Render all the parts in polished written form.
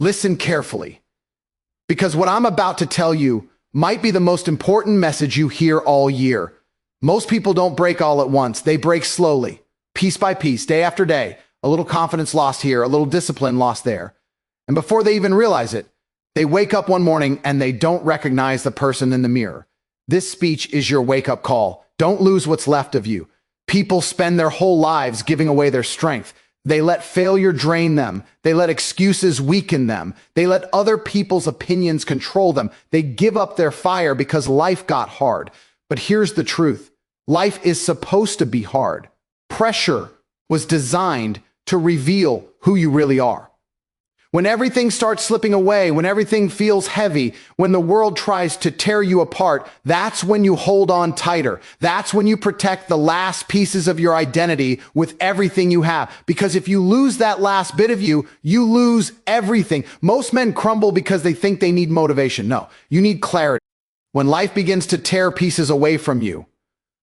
Listen carefully, because what I'm about to tell you might be the most important message you hear all year. Most people don't break all at once. They break slowly, piece by piece, day after day. A little confidence lost here, a little discipline lost there. And before they even realize it, they wake up one morning and they don't recognize the person in the mirror. This speech is your wake-up call. Don't lose what's left of you. People spend their whole lives giving away their strength. They let failure drain them. They let excuses weaken them. They let other people's opinions control them. They give up their fire because life got hard. But here's the truth. Life is supposed to be hard. Pressure was designed to reveal who you really are. When everything starts slipping away, when everything feels heavy, when the world tries to tear you apart, that's when you hold on tighter. That's when you protect the last pieces of your identity with everything you have. Because if you lose that last bit of you, you lose everything. Most men crumble because they think they need motivation. No, you need clarity. When life begins to tear pieces away from you,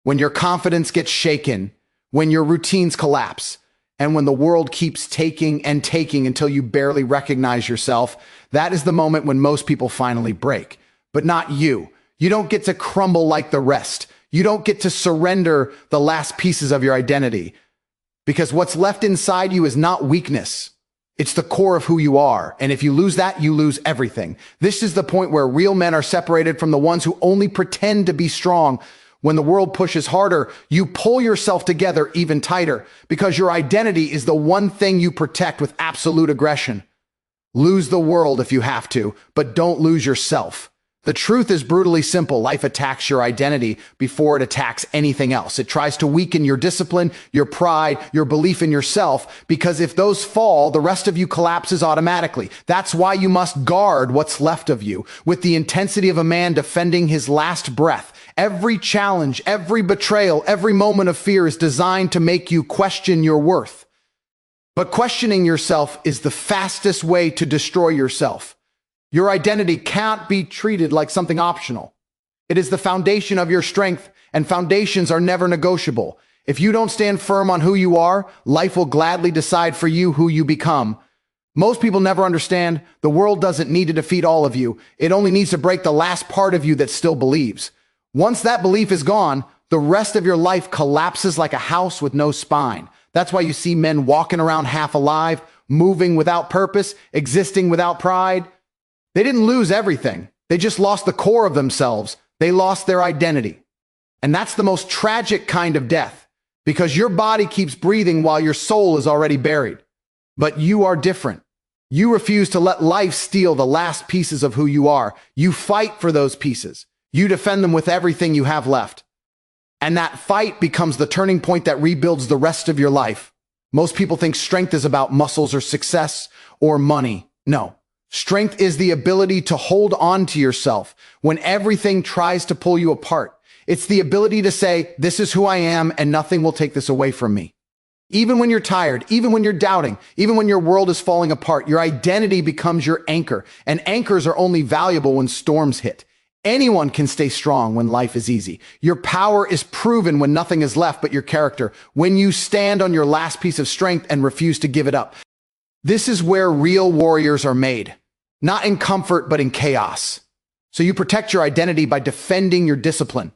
when your confidence gets shaken, when your routines collapse, and when the world keeps taking and taking until you barely recognize yourself, that is the moment when most people finally break. But not you. You don't get to crumble like the rest. You don't get to surrender the last pieces of your identity. Because what's left inside you is not weakness. It's the core of who you are. And if you lose that, you lose everything. This is the point where real men are separated from the ones who only pretend to be strong. When the world pushes harder, you pull yourself together even tighter because your identity is the one thing you protect with absolute aggression. Lose the world if you have to, but don't lose yourself. The truth is brutally simple. Life attacks your identity before it attacks anything else. It tries to weaken your discipline, your pride, your belief in yourself, because if those fall, the rest of you collapses automatically. That's why you must guard what's left of you with the intensity of a man defending his last breath. Every challenge, every betrayal, every moment of fear is designed to make you question your worth. But questioning yourself is the fastest way to destroy yourself. Your identity can't be treated like something optional. It is the foundation of your strength, and foundations are never negotiable. If you don't stand firm on who you are, life will gladly decide for you who you become. Most people never understand the world doesn't need to defeat all of you. It only needs to break the last part of you that still believes. Once that belief is gone, the rest of your life collapses like a house with no spine. That's why you see men walking around half alive, moving without purpose, existing without pride. They didn't lose everything. They just lost the core of themselves. They lost their identity. And that's the most tragic kind of death, because your body keeps breathing while your soul is already buried. But you are different. You refuse to let life steal the last pieces of who you are. You fight for those pieces. You defend them with everything you have left. And that fight becomes the turning point that rebuilds the rest of your life. Most people think strength is about muscles or success or money. No. Strength is the ability to hold on to yourself when everything tries to pull you apart. It's the ability to say, this is who I am and nothing will take this away from me. Even when you're tired, even when you're doubting, even when your world is falling apart, your identity becomes your anchor. And anchors are only valuable when storms hit. Anyone can stay strong when life is easy. Your power is proven when nothing is left but your character, when you stand on your last piece of strength and refuse to give it up. This is where real warriors are made, not in comfort, but in chaos. So you protect your identity by defending your discipline.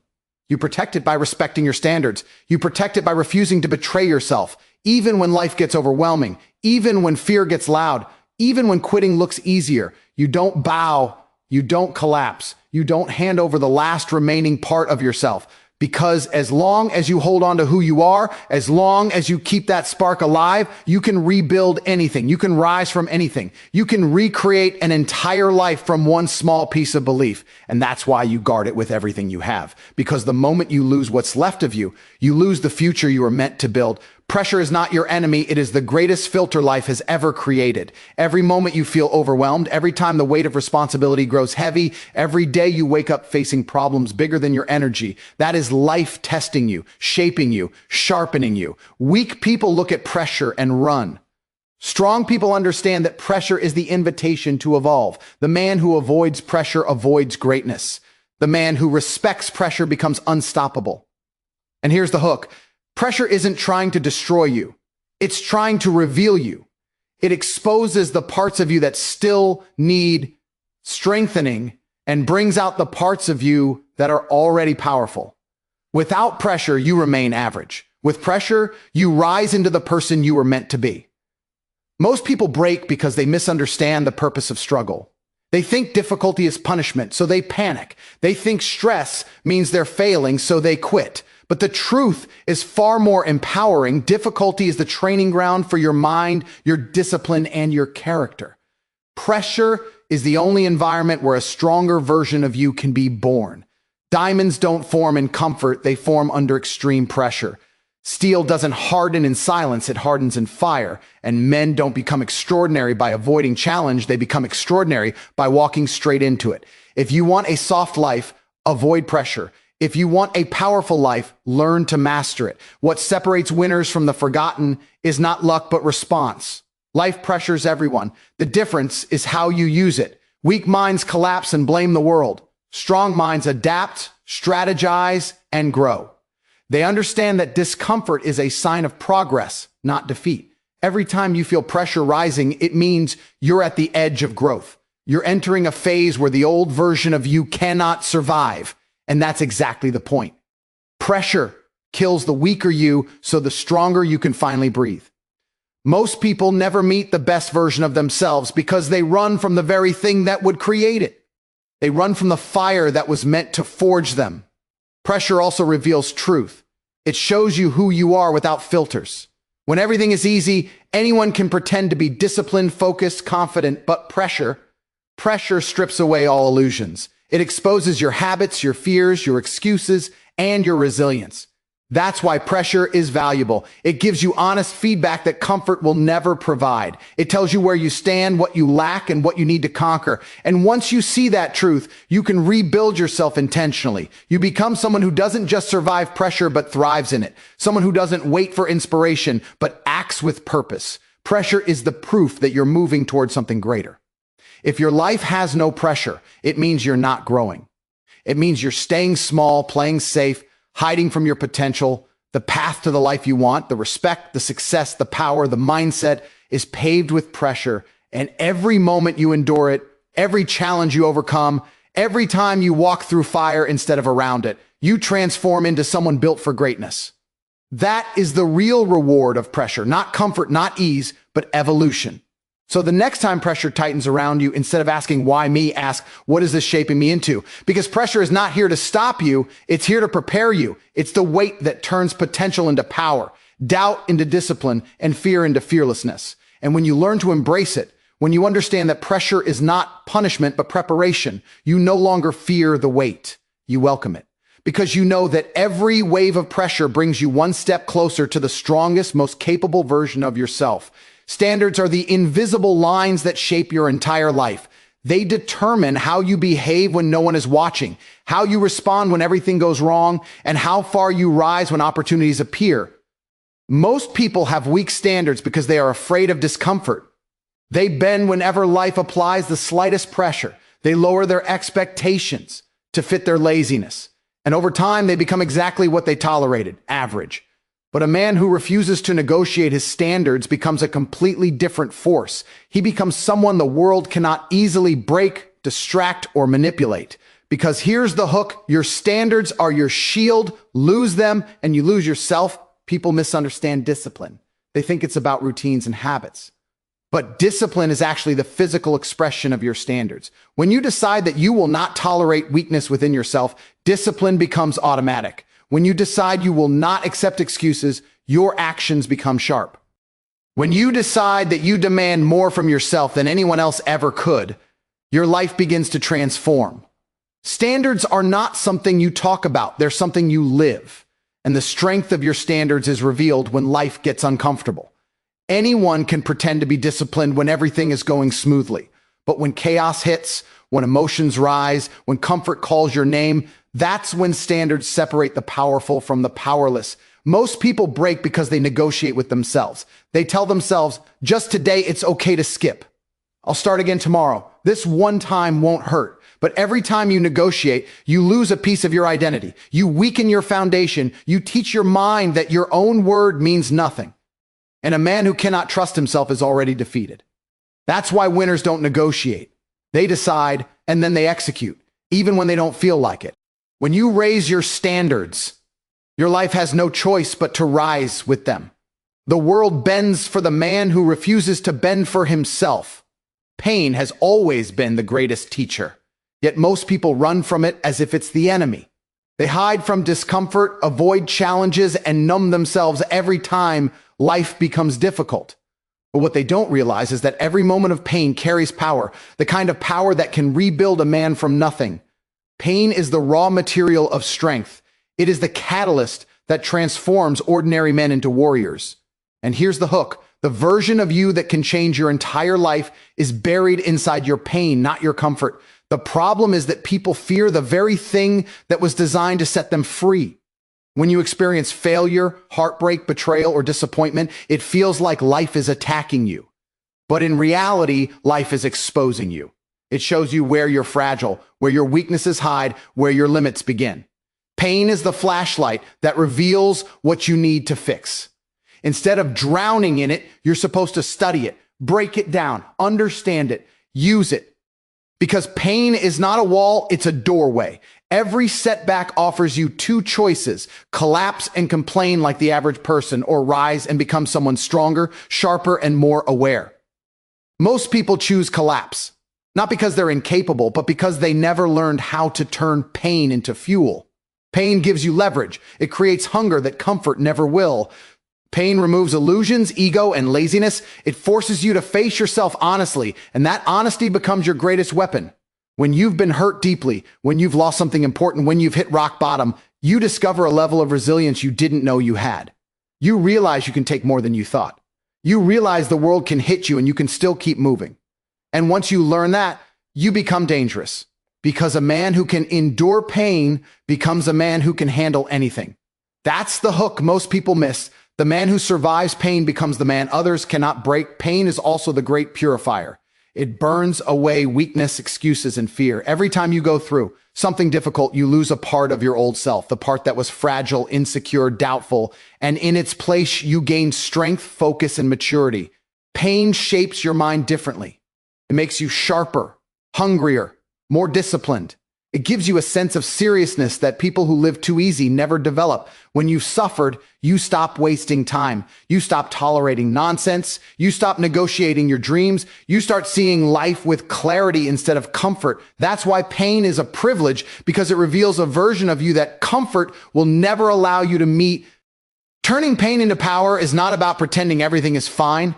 You protect it by respecting your standards. You protect it by refusing to betray yourself, even when life gets overwhelming, even when fear gets loud, even when quitting looks easier. You don't bow. You don't collapse. You don't hand over the last remaining part of yourself. Because as long as you hold on to who you are, as long as you keep that spark alive, you can rebuild anything. You can rise from anything. You can recreate an entire life from one small piece of belief. And that's why you guard it with everything you have. Because the moment you lose what's left of you, you lose the future you were meant to build. Pressure is not your enemy. It is the greatest filter life has ever created. Every moment you feel overwhelmed, every time the weight of responsibility grows heavy, every day you wake up facing problems bigger than your energy, that is life testing you, shaping you, sharpening you. Weak people look at pressure and run. Strong people understand that pressure is the invitation to evolve. The man who avoids pressure avoids greatness. The man who respects pressure becomes unstoppable. And here's the hook. Pressure isn't trying to destroy you. It's trying to reveal you. It exposes the parts of you that still need strengthening and brings out the parts of you that are already powerful. Without pressure, you remain average. With pressure, you rise into the person you were meant to be. Most people break because they misunderstand the purpose of struggle. They think difficulty is punishment, so they panic. They think stress means they're failing, so they quit. But the truth is far more empowering. Difficulty is the training ground for your mind, your discipline, and your character. Pressure is the only environment where a stronger version of you can be born. Diamonds don't form in comfort, they form under extreme pressure. Steel doesn't harden in silence, it hardens in fire. And men don't become extraordinary by avoiding challenge, they become extraordinary by walking straight into it. If you want a soft life, avoid pressure. If you want a powerful life, learn to master it. What separates winners from the forgotten is not luck, but response. Life pressures everyone. The difference is how you use it. Weak minds collapse and blame the world. Strong minds adapt, strategize, and grow. They understand that discomfort is a sign of progress, not defeat. Every time you feel pressure rising, it means you're at the edge of growth. You're entering a phase where the old version of you cannot survive. And that's exactly the point. Pressure kills the weaker you so the stronger you can finally breathe. Most people never meet the best version of themselves because they run from the very thing that would create it. They run from the fire that was meant to forge them. Pressure also reveals truth. It shows you who you are without filters. When everything is easy, anyone can pretend to be disciplined, focused, confident, but pressure strips away all illusions. It exposes your habits, your fears, your excuses, and your resilience. That's why pressure is valuable. It gives you honest feedback that comfort will never provide. It tells you where you stand, what you lack, and what you need to conquer. And once you see that truth, you can rebuild yourself intentionally. You become someone who doesn't just survive pressure, but thrives in it. Someone who doesn't wait for inspiration, but acts with purpose. Pressure is the proof that you're moving towards something greater. If your life has no pressure, it means you're not growing. It means you're staying small, playing safe, hiding from your potential. The path to the life you want, the respect, the success, the power, the mindset is paved with pressure. And every moment you endure it, every challenge you overcome, every time you walk through fire instead of around it, you transform into someone built for greatness. That is the real reward of pressure, not comfort, not ease, but evolution. So the next time pressure tightens around you, instead of asking, why me, ask, what is this shaping me into? Because pressure is not here to stop you. It's here to prepare you. It's the weight that turns potential into power, doubt into discipline, and fear into fearlessness. And when you learn to embrace it, when you understand that pressure is not punishment, but preparation, you no longer fear the weight. You welcome it. Because you know that every wave of pressure brings you one step closer to the strongest, most capable version of yourself. Standards are the invisible lines that shape your entire life. They determine how you behave when no one is watching, how you respond when everything goes wrong, and how far you rise when opportunities appear. Most people have weak standards because they are afraid of discomfort. They bend whenever life applies the slightest pressure. They lower their expectations to fit their laziness. And over time, they become exactly what they tolerated, average. But a man who refuses to negotiate his standards becomes a completely different force. He becomes someone the world cannot easily break, distract, or manipulate. Because here's the hook, your standards are your shield. Lose them and you lose yourself. People misunderstand discipline. They think it's about routines and habits. But discipline is actually the physical expression of your standards. When you decide that you will not tolerate weakness within yourself, discipline becomes automatic. When you decide you will not accept excuses, your actions become sharp. When you decide that you demand more from yourself than anyone else ever could, your life begins to transform. Standards are not something you talk about, they're something you live. And the strength of your standards is revealed when life gets uncomfortable. Anyone can pretend to be disciplined when everything is going smoothly. But when chaos hits, when emotions rise, when comfort calls your name, that's when standards separate the powerful from the powerless. Most people break because they negotiate with themselves. They tell themselves, just today it's okay to skip. I'll start again tomorrow. This one time won't hurt. But every time you negotiate, you lose a piece of your identity. You weaken your foundation. You teach your mind that your own word means nothing. And a man who cannot trust himself is already defeated. That's why winners don't negotiate. They decide and then they execute, even when they don't feel like it. When you raise your standards, your life has no choice but to rise with them. The world bends for the man who refuses to bend for himself. Pain has always been the greatest teacher, yet most people run from it as if it's the enemy. They hide from discomfort, avoid challenges, and numb themselves every time life becomes difficult. But what they don't realize is that every moment of pain carries power, the kind of power that can rebuild a man from nothing. Pain is the raw material of strength. It is the catalyst that transforms ordinary men into warriors. And here's the hook. The version of you that can change your entire life is buried inside your pain, not your comfort. The problem is that people fear the very thing that was designed to set them free. When you experience failure, heartbreak, betrayal, or disappointment, it feels like life is attacking you. But in reality, life is exposing you. It shows you where you're fragile, where your weaknesses hide, where your limits begin. Pain is the flashlight that reveals what you need to fix. Instead of drowning in it, you're supposed to study it, break it down, understand it, use it. Because pain is not a wall, it's a doorway. Every setback offers you two choices: collapse and complain like the average person, or rise and become someone stronger, sharper, and more aware. Most people choose collapse, not because they're incapable, but because they never learned how to turn pain into fuel. Pain gives you leverage. It creates hunger that comfort never will. Pain removes illusions, ego, and laziness. It forces you to face yourself honestly, and that honesty becomes your greatest weapon. When you've been hurt deeply, when you've lost something important, when you've hit rock bottom, you discover a level of resilience you didn't know you had. You realize you can take more than you thought. You realize the world can hit you and you can still keep moving. And once you learn that, you become dangerous. Because a man who can endure pain becomes a man who can handle anything. That's the hook most people miss. The man who survives pain becomes the man others cannot break. Pain is also the great purifier. It burns away weakness, excuses, and fear. Every time you go through something difficult, you lose a part of your old self, the part that was fragile, insecure, doubtful, and in its place, you gain strength, focus, and maturity. Pain shapes your mind differently. It makes you sharper, hungrier, more disciplined. It gives you a sense of seriousness that people who live too easy never develop. When you've suffered, you stop wasting time. You stop tolerating nonsense. You stop negotiating your dreams. You start seeing life with clarity instead of comfort. That's why pain is a privilege, because it reveals a version of you that comfort will never allow you to meet. Turning pain into power is not about pretending everything is fine.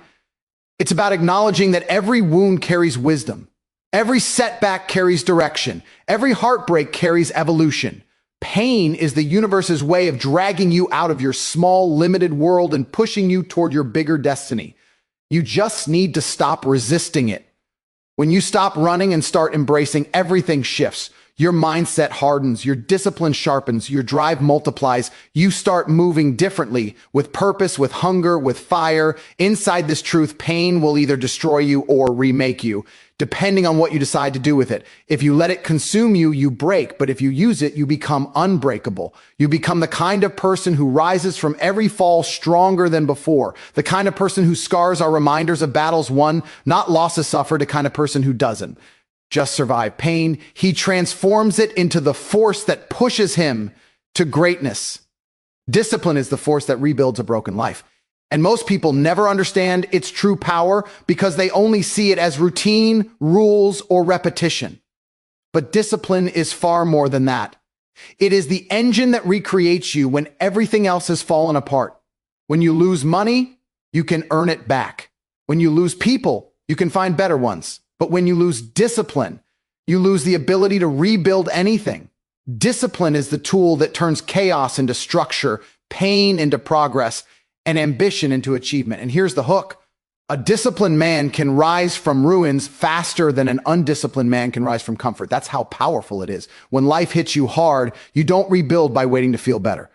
It's about acknowledging that every wound carries wisdom. Every setback carries direction. Every heartbreak carries evolution. Pain is the universe's way of dragging you out of your small, limited world and pushing you toward your bigger destiny. You just need to stop resisting it. When you stop running and start embracing, everything shifts. Your mindset hardens, your discipline sharpens, your drive multiplies. You start moving differently, with purpose, with hunger, with fire. Inside this truth, pain will either destroy you or remake you, depending on what you decide to do with it. If you let it consume you, you break. But if you use it, you become unbreakable. You become the kind of person who rises from every fall stronger than before. The kind of person whose scars are reminders of battles won, not losses suffered. The kind of person who doesn't just survive pain. He transforms it into the force that pushes him to greatness. Discipline is the force that rebuilds a broken life. And most people never understand its true power because they only see it as routine, rules, or repetition. But discipline is far more than that. It is the engine that recreates you when everything else has fallen apart. When you lose money, you can earn it back. When you lose people, you can find better ones. But when you lose discipline, you lose the ability to rebuild anything. Discipline is the tool that turns chaos into structure, pain into progress, and ambition into achievement. And here's the hook. A disciplined man can rise from ruins faster than an undisciplined man can rise from comfort. That's how powerful it is. When life hits you hard, you don't rebuild by waiting to feel better.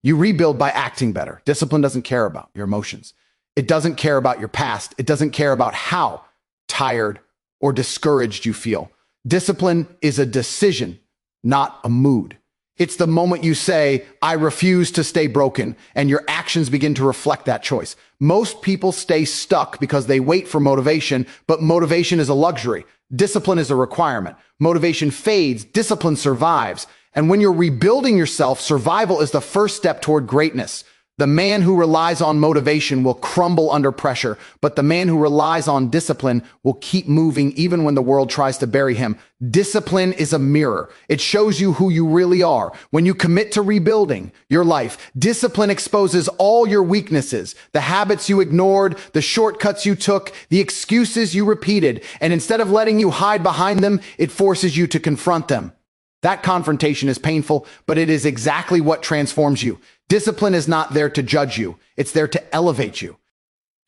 You rebuild by acting better. Discipline doesn't care about your emotions. It doesn't care about your past. It doesn't care about how tired or discouraged you feel. Discipline is a decision, not a mood. It's the moment you say, I refuse to stay broken, and your actions begin to reflect that choice. Most people stay stuck because they wait for motivation, but motivation is a luxury. Discipline is a requirement. Motivation fades, discipline survives. And when you're rebuilding yourself, survival is the first step toward greatness. The man who relies on motivation will crumble under pressure, but the man who relies on discipline will keep moving even when the world tries to bury him. Discipline is a mirror. It shows you who you really are. When you commit to rebuilding your life, discipline exposes all your weaknesses, the habits you ignored, the shortcuts you took, the excuses you repeated, and instead of letting you hide behind them, it forces you to confront them. That confrontation is painful, but it is exactly what transforms you. Discipline is not there to judge you. It's there to elevate you.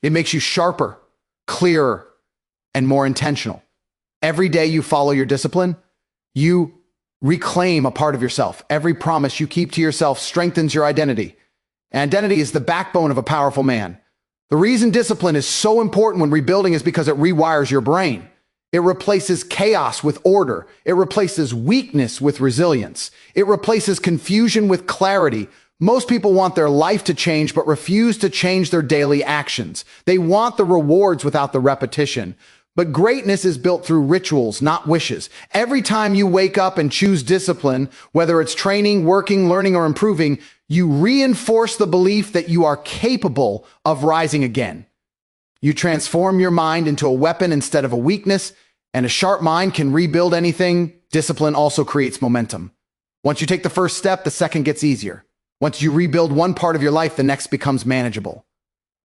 It makes you sharper, clearer, and more intentional. Every day you follow your discipline, you reclaim a part of yourself. Every promise you keep to yourself strengthens your identity. Identity is the backbone of a powerful man. The reason discipline is so important when rebuilding is because it rewires your brain. It replaces chaos with order. It replaces weakness with resilience. It replaces confusion with clarity. Most people want their life to change, but refuse to change their daily actions. They want the rewards without the repetition. But greatness is built through rituals, not wishes. Every time you wake up and choose discipline, whether it's training, working, learning, or improving, you reinforce the belief that you are capable of rising again. You transform your mind into a weapon instead of a weakness, and a sharp mind can rebuild anything. Discipline also creates momentum. Once you take the first step, the second gets easier. Once you rebuild one part of your life, the next becomes manageable.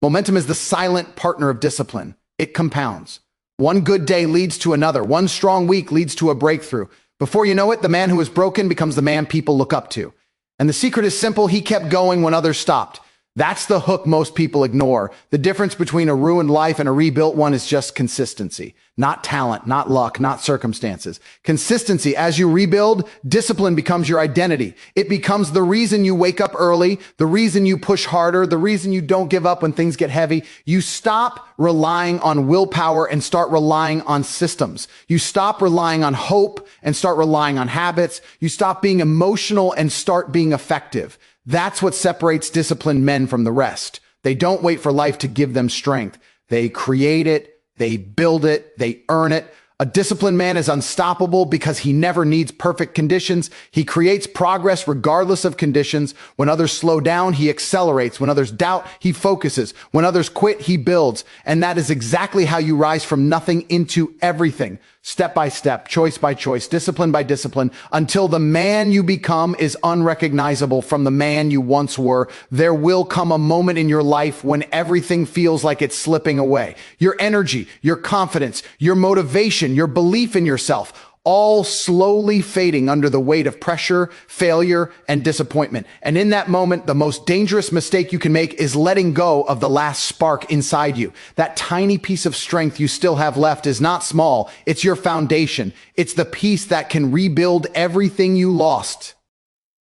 Momentum is the silent partner of discipline. It compounds. One good day leads to another. One strong week leads to a breakthrough. Before you know it, the man who is broken becomes the man people look up to. And the secret is simple. He kept going when others stopped. That's the hook most people ignore. The difference between a ruined life and a rebuilt one is just consistency. Not talent, not luck, not circumstances. Consistency. As you rebuild, discipline becomes your identity. It becomes the reason you wake up early, the reason you push harder, the reason you don't give up when things get heavy. You stop relying on willpower and start relying on systems. You stop relying on hope and start relying on habits. You stop being emotional and start being effective. That's what separates disciplined men from the rest. They don't wait for life to give them strength. They create it, they build it, they earn it. A disciplined man is unstoppable because he never needs perfect conditions. He creates progress regardless of conditions. When others slow down, he accelerates. When others doubt, he focuses. When others quit, he builds. And that is exactly how you rise from nothing into everything. Step by step, choice by choice, discipline by discipline, until the man you become is unrecognizable from the man you once were. There will come a moment in your life when everything feels like it's slipping away. Your energy, your confidence, your motivation, your belief in yourself, all slowly fading under the weight of pressure, failure, and disappointment. And in that moment, the most dangerous mistake you can make is letting go of the last spark inside you. That tiny piece of strength you still have left is not small. It's your foundation. It's the piece that can rebuild everything you lost.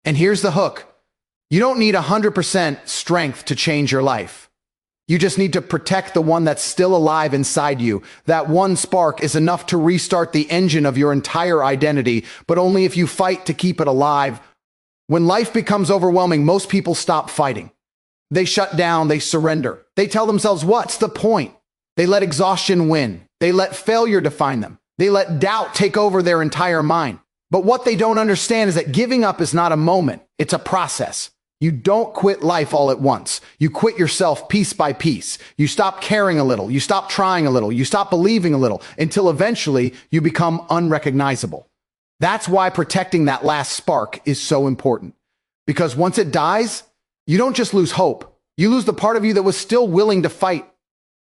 And here's the hook. You don't need 100% strength to change your life. You just need to protect the one that's still alive inside you. That one spark is enough to restart the engine of your entire identity, but only if you fight to keep it alive. When life becomes overwhelming, most people stop fighting. They shut down, they surrender. They tell themselves, what's the point? They let exhaustion win. They let failure define them. They let doubt take over their entire mind. But what they don't understand is that giving up is not a moment, it's a process. You don't quit life all at once. You quit yourself piece by piece. You stop caring a little. You stop trying a little. You stop believing a little until eventually you become unrecognizable. That's why protecting that last spark is so important. Because once it dies, you don't just lose hope. You lose the part of you that was still willing to fight.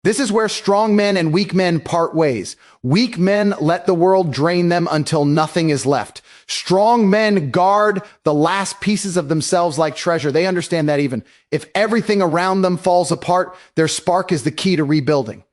This is where strong men and weak men part ways. Weak men let the world drain them until nothing is left. Strong men guard the last pieces of themselves like treasure. They understand that even if everything around them falls apart, their spark is the key to rebuilding.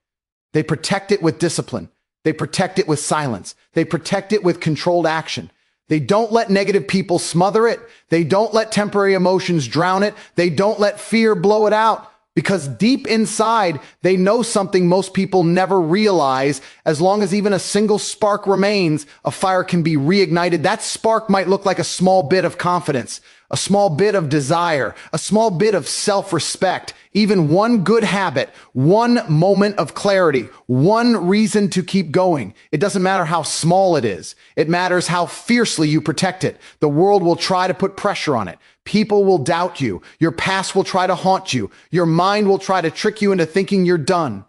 They protect it with discipline. They protect it with silence. They protect it with controlled action. They don't let negative people smother it. They don't let temporary emotions drown it. They don't let fear blow it out. Because deep inside, they know something most people never realize. As long as even a single spark remains, a fire can be reignited. That spark might look like a small bit of confidence, a small bit of desire, a small bit of self-respect, even one good habit, one moment of clarity, one reason to keep going. It doesn't matter how small it is. It matters how fiercely you protect it. The world will try to put pressure on it. People will doubt you. Your past will try to haunt you. Your mind will try to trick you into thinking you're done.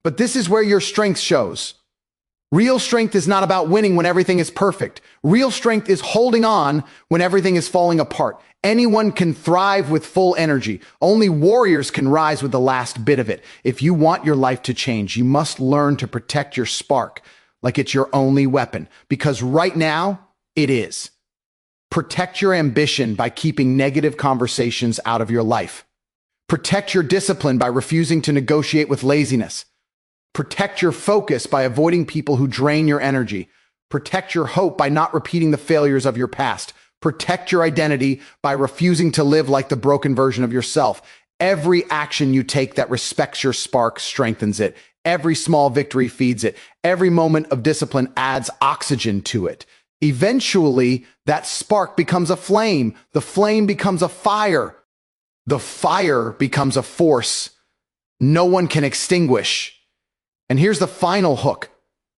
But this is where your strength shows. Real strength is not about winning when everything is perfect. Real strength is holding on when everything is falling apart. Anyone can thrive with full energy. Only warriors can rise with the last bit of it. If you want your life to change, you must learn to protect your spark like it's your only weapon. Because right now, it is. Protect your ambition by keeping negative conversations out of your life. Protect your discipline by refusing to negotiate with laziness. Protect your focus by avoiding people who drain your energy. Protect your hope by not repeating the failures of your past. Protect your identity by refusing to live like the broken version of yourself. Every action you take that respects your spark strengthens it. Every small victory feeds it. Every moment of discipline adds oxygen to it. Eventually, that spark becomes a flame. The flame becomes a fire. The fire becomes a force no one can extinguish. And here's the final hook.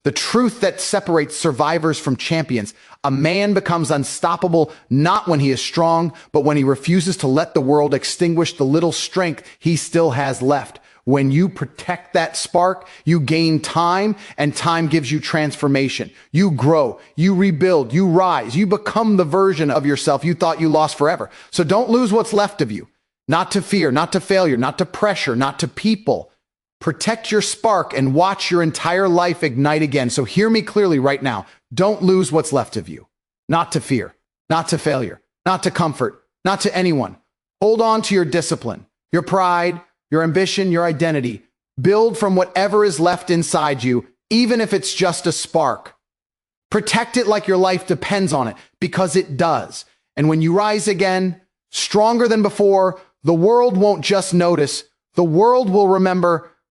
The truth that separates survivors from champions. A man becomes unstoppable not when he is strong, but when he refuses to let the world extinguish the little strength he still has left. When you protect that spark, you gain time, and time gives you transformation. You grow, you rebuild, you rise, you become the version of yourself you thought you lost forever. So don't lose what's left of you. Not to fear, not to failure, not to pressure, not to people. Protect your spark and watch your entire life ignite again. So hear me clearly right now. Don't lose what's left of you. Not to fear, not to failure, not to comfort, not to anyone. Hold on to your discipline, your pride, your ambition, your identity. Build from whatever is left inside you, even if it's just a spark. Protect it like your life depends on it, because it does. And when you rise again, stronger than before, the world won't just notice. The world will remember